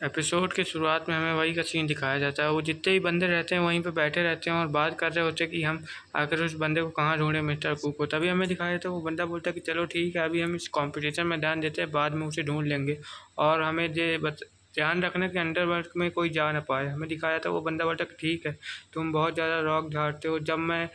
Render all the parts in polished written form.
Episode के शुरुआत में हमें वही का सीन दिखाया जाता है। वो जितने ही बंदे रहते हैं वहीं पे बैठे रहते हैं और बात कर रहे होते हैं कि हम आखिर उस बंदे को कहाँ ढूंढे, मिस्टर कुक को। तभी हमें दिखाया जाता है वो बंदा बोलता है कि चलो ठीक है, अभी हम इस कंपटीशन में ध्यान देते हैं, बाद में उसे ढूंढ लेंगे और हमें ध्यान रखना कि अंडरवर्ल्ड में कोई जा ना पाए। हमें दिखाया था वो बंदा बोलता है कि ठीक है, तुम बहुत ज़्यादा रॉक झाड़ते हो, जब मैं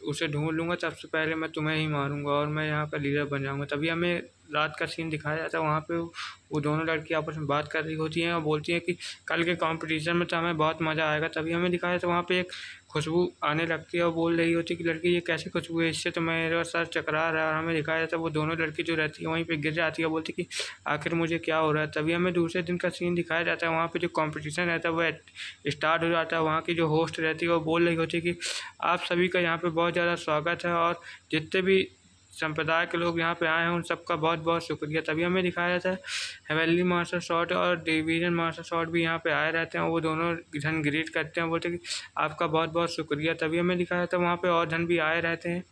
उसे ढूंढ लूँगा सबसे पहले मैं तुम्हें ही मारूंगा और मैं यहाँ का लीडर बन जाऊँगा। तभी हमें रात का सीन दिखाया जाता है। वहाँ पे वो दोनों लड़की आपस में बात कर रही होती हैं और बोलती हैं कि कल के कंपटीशन में तो हमें बहुत मज़ा आएगा। तभी हमें दिखाया जाता है वहाँ पे एक खुशबू आने लगती है और बोल रही होती है कि लड़की ये कैसी खुशबू है, इससे तो मेरा सर चकरा रहा है। और हमें दिखाया जाता है वो दोनों लड़की जो रहती है वहीं पे गिर जाती है, बोलती कि आखिर मुझे क्या हो रहा है। तभी हमें दूसरे दिन का सीन दिखाया जाता है। वहाँ पे जो कंपटीशन रहता है वो स्टार्ट हो जाता है। वहाँ की जो होस्ट रहती है वो बोल रही होती है कि आप सभी का यहाँ पे बहुत ज़्यादा स्वागत है और जितने भी संप्रदाय के लोग यहाँ पे आए हैं उन सबका बहुत बहुत शुक्रिया। तभी हमें दिखाया जाता है हेवनली मार्शल शॉट और डिवीजन मार्शल शॉट भी यहाँ पे आए रहते हैं। वो दोनों धन ग्रीट करते हैं, बोलते हैं कि आपका बहुत बहुत शुक्रिया। तभी हमें दिखाया जाता है वहाँ पे और धन भी आए रहते हैं।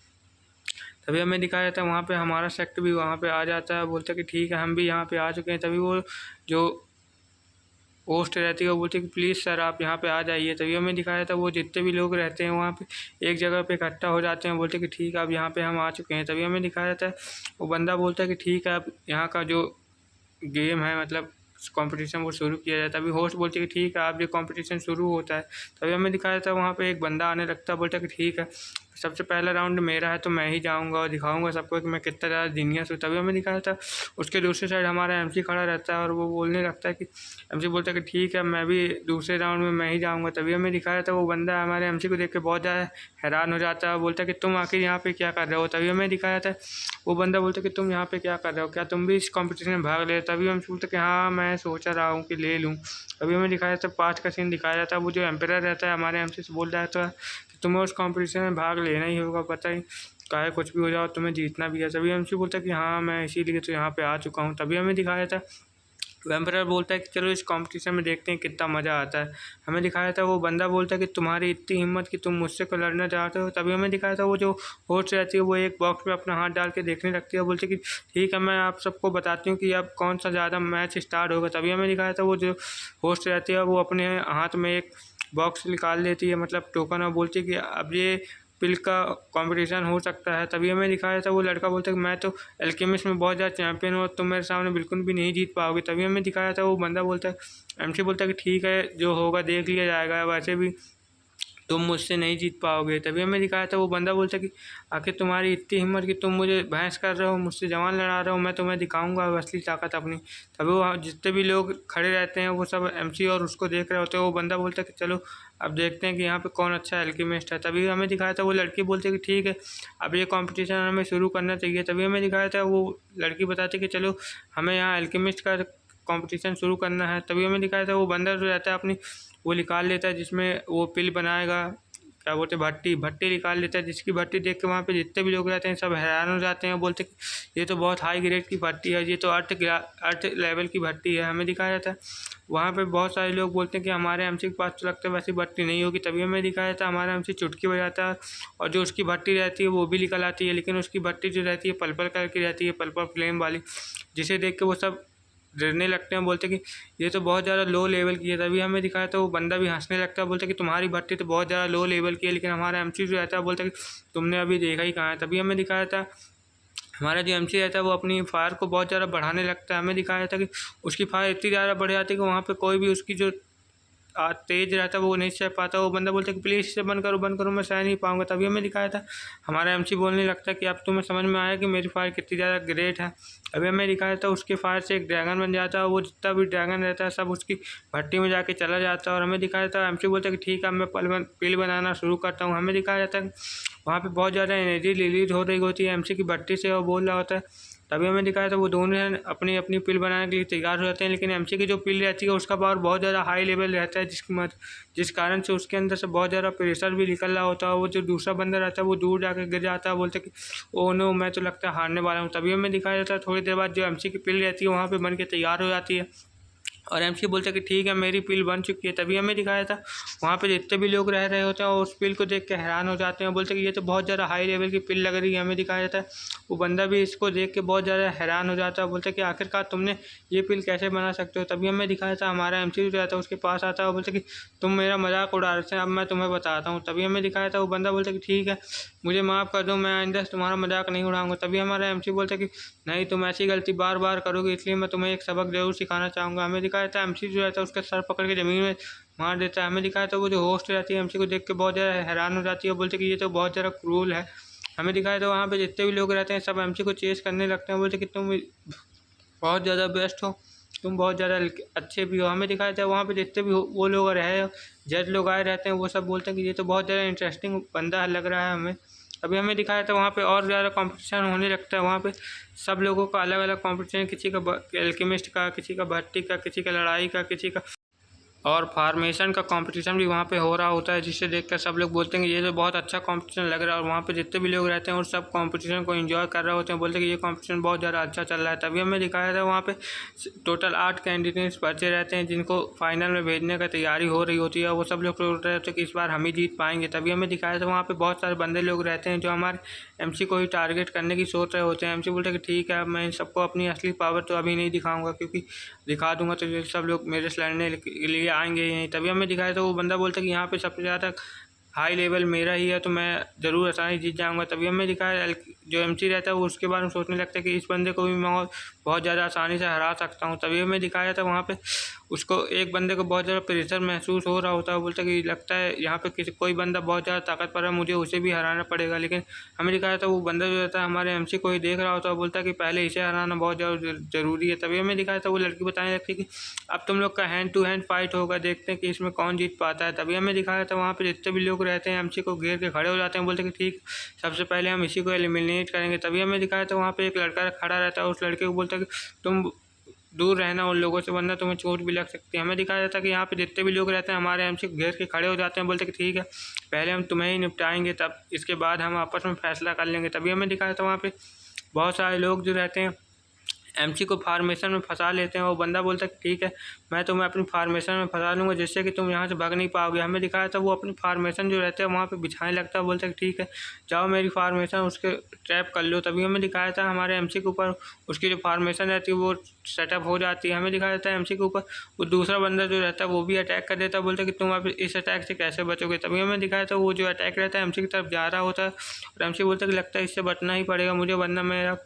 तभी हमें दिखाया जाता है वहाँ पे हमारा सेक्ट भी वहाँ पे आ जाता है, बोलते हैं कि ठीक है हम भी यहाँ पे आ चुके हैं। तभी वो जो होस्ट रहती है वो बोलती है कि प्लीज़ सर आप यहाँ पे आ जाइए। तभी हमें दिखाया था वो जितने भी लोग रहते हैं वहाँ पे एक जगह पे इकट्ठा हो जाते हैं, बोलते हैं कि ठीक है अब यहाँ पे हम आ चुके हैं। तभी हमें दिखाया जाता है वो बंदा बोलता है कि ठीक है अब यहाँ का जो गेम है मतलब कंपटीशन वो शुरू किया जाता है। तभी होस्ट बोलती है कि ठीक है आप ये कंपटीशन शुरू होता है। तभी हमें दिखाया जाता है वहाँ पे एक बंदा आने लगता है, बोलता है कि ठीक है सबसे पहला राउंड मेरा है तो मैं ही जाऊँगा और दिखाऊँगा सबको कि मैं कितना ज़्यादा जीनियस हूँ। तभी हमें दिखाया था उसके दूसरी साइड हमारा एमसी खड़ा रहता है और वो बोलने लगता है कि एमसी बोलता है कि ठीक है मैं भी दूसरे राउंड में मैं ही जाऊँगा। तभी हमें दिखाया था वो बंदा हमारे एमसी को देख के बहुत ज़्यादा हैरान हो जाता है, बोलता है कि तुम आखिर यहाँ पे क्या कर रहे हो। तभी हमें दिखाया था वो बंदा बोलता है कि तुम यहाँ पे क्या कर रहे हो, क्या तुम भी इस कंपटीशन में भाग ले। तभी हम बोलते कि हाँ मैं सोचा रहा हूँ कि ले लूँ। अभी हमें दिखाया जाता है पास्ट का सीन दिखाया जाता है। वो जो एम्पायर रहता है हमारे एमसी से बोल रहा था कि तुम्हें उस कंपटीशन में भाग लेना ही होगा, पता ही चाहे कुछ भी हो जाओ तुम्हें जीतना भी है। तभी एमसी बोलता है कि हाँ मैं इसीलिए तो यहाँ पे आ चुका हूँ। तभी हमें दिखाया था एम्पायर बोलता है कि चलो इस कंपटीशन में देखते हैं कितना मज़ा आता है। हमें दिखाया था वो बंदा बोलता है कि तुम्हारी इतनी हिम्मत कि तुम मुझसे को लड़ना चाहते हो। तभी हमें दिखाया था वो जो होस्ट रहती है वो एक बॉक्स में अपना हाथ डाल के देखने लगती है, बोलती है कि ठीक है मैं आप सबको बताती हूँ कि अब कौन सा ज़्यादा मैच स्टार्ट होगा। तभी हमें दिखाया था वो जो होस्ट रहती है वो अपने हाथ में एक बॉक्स निकाल लेती है मतलब टोकन, और बोलती है कि अब ये पिल का कंपटीशन हो सकता है। तभी हमें दिखाया था वो लड़का बोलता है कि मैं तो एल्केमिस्ट में बहुत ज़्यादा चैंपियन हूँ और तुम मेरे सामने बिल्कुल भी नहीं जीत पाओगे। तभी हमें दिखाया था वो बंदा बोलता है एमसी बोलता है कि ठीक है जो होगा देख लिया जाएगा, वैसे भी तुम मुझसे नहीं जीत पाओगे। तभी हमें दिखाया था वो बंदा बोलता कि आखिर तुम्हारी इतनी हिम्मत कि तुम मुझे बहस कर रहे हो, मुझसे जवान लड़ा रहे हो, मैं तुम्हें दिखाऊंगा असली ताकत अपनी। तभी वो जितने भी लोग खड़े रहते हैं वो सब एमसी और उसको देख रहे होते हैं। वो बंदा बोलता है कि चलो अब देखते हैं कि यहाँ पे कौन अच्छा एल्केमिस्ट है। तभी हमें दिखाया था वो लड़की बोलती है कि ठीक है अब ये कंपटीशन हमें शुरू करना चाहिए। तभी हमें दिखाया था वो लड़की बताती कि चलो हमें यहाँ एल्केमिस्ट का कंपटीशन शुरू करना है। तभी हमें दिखाया था वो बंदा जो रहता है अपनी वो निकाल लेता है जिसमें वो पिल बनाएगा, क्या बोलते हैं भट्टी निकाल लेता है, जिसकी भट्टी देख के वहाँ पे जितने भी लोग रहते हैं सब हैरान हो जाते हैं, बोलते हैं ये तो बहुत हाई ग्रेड की भट्टी है, ये तो अर्थ लेवल की भट्टी है। हमें दिखाया जाता है वहाँ पे बहुत सारे लोग बोलते हैं कि हमारे एमसी के पास तो लगता है वैसी भट्टी नहीं होगी। तभी हमें दिखाया जाता है हमारा एमसी चुटकी बजाता है और जो उसकी भट्टी रहती है वो भी निकल आती है, लेकिन उसकी भट्टी जो रहती है पर्पल कलर की रहती है, पर्पल फ्लेम वाली, जिसे देख के वो सब डरने लगते हैं, बोलते कि ये तो बहुत ज़्यादा लो लेवल की है। तभी हमें दिखाया था वो बंदा भी हंसने लगता है, बोलता कि तुम्हारी भट्टी तो बहुत ज़्यादा लो लेवल की है, लेकिन हमारा एमसी जो रहता है बोलता कि तुमने अभी देखा ही कहाँ है। तभी हमें दिखाया था हमारा जो एमसी रहता है वो अपनी फायर को बहुत ज़्यादा बढ़ाने लगता है। हमें दिखाया था कि उसकी फायर इतनी ज़्यादा बढ़ जाती है कि वहाँ पर कोई भी उसकी जो तेज रहता है वो नहीं सह पाता। वो बंदा बोलता है कि प्लीज़ इसे बंद करो मैं सह नहीं पाऊँगा। तभी हमें दिखाया था हमारा एमसी बोलने लगता है कि अब तुम्हें समझ में आया कि मेरी फायर कितनी ज़्यादा ग्रेट है। अभी हमें दिखाया था उसके फायर से एक ड्रैगन बन जाता है, वो जितना भी ड्रैगन रहता है सब उसकी भट्टी में जाके चला जाता है। और हमें दिखाया था एमसी बोलता है कि ठीक है अब मैं पिल बनाना शुरू करता हूँ। हमें दिखाया जाता है वहाँ पे बहुत ज़्यादा एनर्जी रिलीज हो रही होती है एमसी की भट्टी से और बोल रहा होता है। तभी हमें दिखाया था वो दोनों अपनी अपनी पिल बनाने के लिए तैयार हो जाते हैं, लेकिन एमसी की जो पिल रहती है उसका पावर बहुत ज़्यादा हाई लेवल रहता है, जिस कारण से उसके अंदर से बहुत ज़्यादा प्रेशर भी निकल रहा होता है। वो जो दूसरा बंदा रहता है वो दूर जाकर गिर जाता है, बोलते कि ओ नो मैं तो लगता है हारने वाला हूँ। तभी हमें दिखाया जाता है थोड़ी देर बाद जो एमसी की पिल रहती है वहाँ पर बन के तैयार हो जाती है और एमसी बोलता है कि ठीक है मेरी पील बन चुकी है। तभी हमें दिखाया था वहाँ पे जितने भी लोग रह रहे होते हैं और उस पील को देख के हैरान हो जाते हैं, बोलते हैं कि ये तो बहुत ज़्यादा हाई लेवल की पील लग रही है। हमें दिखाया जाता है वो बंदा भी इसको देख के बहुत ज़्यादा हैरान हो जाता है, बोलते कि आखिरकार तुमने ये पील कैसे बना सकते हो। तभी हमें दिखाया था हमारा एमसी जो रहता है उसके पास आता है और बोलते कि तुम मेरा मजाक उड़ा रहे थे, अब मैं तुम्हें बताता हूँ। तभी हमें दिखाया था वो बंदा बोलता कि ठीक है मुझे माफ़ कर दो, मैं आइंदा तुम्हारा मजाक नहीं उड़ाऊंगा। तभी हमारा एमसी बोलता कि नहीं तुम ऐसी गलती बार बार करोगे, इसलिए मैं तुम्हें एक सबक ज़रूर सिखाना चाहूँगा। हमें दिखाया था एमसी जो रहता है उसका सर पकड़ के ज़मीन में मार देता है। हमें दिखाया था वो जो होस्ट रहती है एमसी को देख के बहुत ज़्यादा हैरान हो जाती है, बोलते कि ये तो बहुत ज़्यादा क्रूल है। हमें दिखाया था वहाँ पे जितने भी लोग रहते हैं सब एमसी को चेस करने लगते हैं, बोलते कि तुम बहुत ज़्यादा बेस्ट हो, तुम बहुत ज़्यादा अच्छे भी हो। हमें दिखाया था वहाँ पे जितने भी वो लोग रहे जज लोग आए रहते हैं वो सब बोलते हैं कि ये तो बहुत ज़्यादा इंटरेस्टिंग बंदा लग रहा है हमें। अभी हमें दिखाया था वहाँ पे और ज़्यादा कंपटीशन होने लगता है। वहाँ पे सब लोगों का अलग अलग कंपटीशन, किसी का एल्केमिस्ट का, किसी का भट्टी का, किसी का लड़ाई का, किसी का और फार्मेशन का कंपटीशन भी वहाँ पे हो रहा होता है, जिसे देखकर सब लोग बोलते हैं कि ये तो बहुत अच्छा कंपटीशन लग रहा है। और वहाँ पे जितने भी लोग रहते हैं और सब कंपटीशन को एंजॉय कर रहे होते हैं, बोलते हैं कि ये कंपटीशन बहुत ज़्यादा अच्छा चल रहा है। तभी हमें दिखाया था वहाँ पे टोटल 8 कैंडिडेट्स बचे रहते हैं जिनको फाइनल में भेजने का तैयारी हो रही होती है। वो सब लोग सोच रहे होते हैं कि इस बार हम ही जीत पाएंगे। तभी हमें दिखाया था वहाँ पर बहुत सारे बंदे लोग रहते हैं जो हमारे एमसी को ही टारगेट करने की सोच रहे होते हैं। एमसी बोलते हैं कि ठीक है मैं इन सबको अपनी असली पावर तो अभी नहीं दिखाऊंगा, क्योंकि दिखा दूंगा तो ये सब लोग मेरे से लड़ने के लिए आएंगे ही नहीं। तभी हमें दिखाया था वो बंदा बोलता है कि यहाँ पे सबसे ज़्यादा हाई लेवल मेरा ही है, तो मैं ज़रूर आसानी जीत जाऊंगा। तभी हमें दिखाया जो एमसी रहता है वो उसके बारे में सोचने लगता है कि इस बंदे को भी मैं बहुत ज़्यादा आसानी से हरा सकता हूँ। तभी हमें दिखाया था वहाँ पे उसको एक बंदे को बहुत ज़्यादा प्रेशर महसूस हो रहा होता है, बोलता कि लगता है यहाँ पे किसी कोई बंदा बहुत ज़्यादा ताकतवर है, मुझे उसे भी हराना पड़ेगा। लेकिन हमें दिखाया था वो बंदा जो रहता है हमारे एमसी को ही देख रहा होता है, बोलता है कि पहले इसे हराना बहुत ज़्यादा ज़रूरी है। तभी हमें दिखाया था वो लड़की बताने लगती कि अब तुम लोग का हैंड टू हैंड फाइट होगा, देखते हैं कि इसमें कौन जीत पाता है। तभी हमें दिखाया था वहाँ पे जितने भी लोग रहते हैं एमसी को घेर के खड़े हो जाते हैं, बोलते कि ठीक सबसे पहले हम इसी को एलिमिनेट करेंगे। तभी हमें दिखाया था वहाँ पे एक लड़का खड़ा रहता है, उस लड़के को बोलता है कि तुम दूर रहना उन लोगों से, वरना तुम्हें चोट भी लग सकती है। हमें दिखाया जाता है कि यहाँ पे जितने भी लोग रहते हैं हमारे एमसी को घेर के खड़े हो जाते हैं, बोलते कि ठीक है पहले हम तुम्हें ही निपटाएंगे, तब इसके बाद हम आपस में फैसला कर लेंगे। तभी हमें दिखाया था वहाँ पे बहुत सारे लोग जो रहते हैं एमसी को फार्मेशन में फंसा लेते हैं। वो बंदा बोलता है कि ठीक है मैं तुम्हें अपनी फार्मेशन में फंसा लूँगा जिससे कि तुम यहाँ से भाग नहीं पाओगे। हमें दिखाया था वो अपनी फार्मेशन जो रहते हैं वहाँ पे बिछाने लगता है, बोलता है कि ठीक है जाओ मेरी फार्मेशन उसके ट्रैप कर लो। तभी हमें दिखाया था हमारे एमसी के ऊपर उसकी जो फार्मेशन रहती है वो सेटअप हो जाती है। हमें दिखाया जाता है एमसी के ऊपर वो दूसरा बंदा जो रहता है वो भी अटैक कर देता है, बोलता है कि तुम अब इस अटैक से कैसे बचोगे। तभी हमें दिखाया था वो जो अटैक रहता है एमसी की तरफ जा रहा होता है और एमसी बोलता है कि लगता है इससे बचना ही पड़ेगा मुझे, वरना मेरा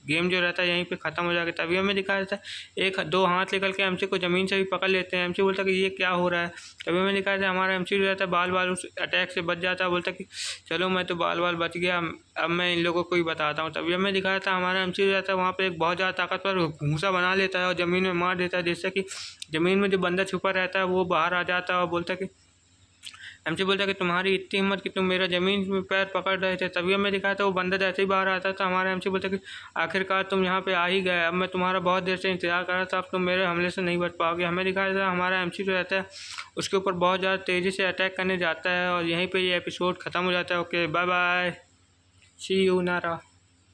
गेम जो रहता है यहीं पे ख़त्म हो जाएगा। तभी हमें दिखाया जाता है एक दो हाथ निकल के एमसी को ज़मीन से भी पकड़ लेते हैं। एमसी बोलता है कि ये क्या हो रहा है। तभी हमें दिखाया जाता है हमारा एमसी जो रहता है बाल बाल उस अटैक से बच जाता है, बोलता है कि चलो मैं तो बाल बाल बच गया, अब मैं इन लोगों को ही बताता हूँ। तभी हमें दिखाया था हमारा एमसी जो रहता है वहाँ पर एक बहुत ज़्यादा ताकतवर घूंसा बना लेता है और ज़मीन में मार देता है, जिससे कि ज़मीन में जो बंदा छुपा रहता है वो बाहर आ जाता है और बोलता है कि एमसी बोलता है कि तुम्हारी इतनी हिम्मत कि तुम मेरा ज़मीन में पैर पकड़ रहे थे। तभी हमें दिखाया था वो बंदा जैसे ही बाहर आता था हमारा एमसी बोलता है कि आखिरकार तुम यहाँ पे आ ही गए, अब मैं तुम्हारा बहुत देर से इंतजार कर रहा था, अब तुम मेरे हमले से नहीं बच पाओगे। हमें दिखाया था हमारा एमसी जो रहता है उसके ऊपर बहुत ज़्यादा तेज़ी से अटैक करने जाता है और यहीं पर ये एपिसोड ख़त्म हो जाता है। Okay bye bye, see you नारा।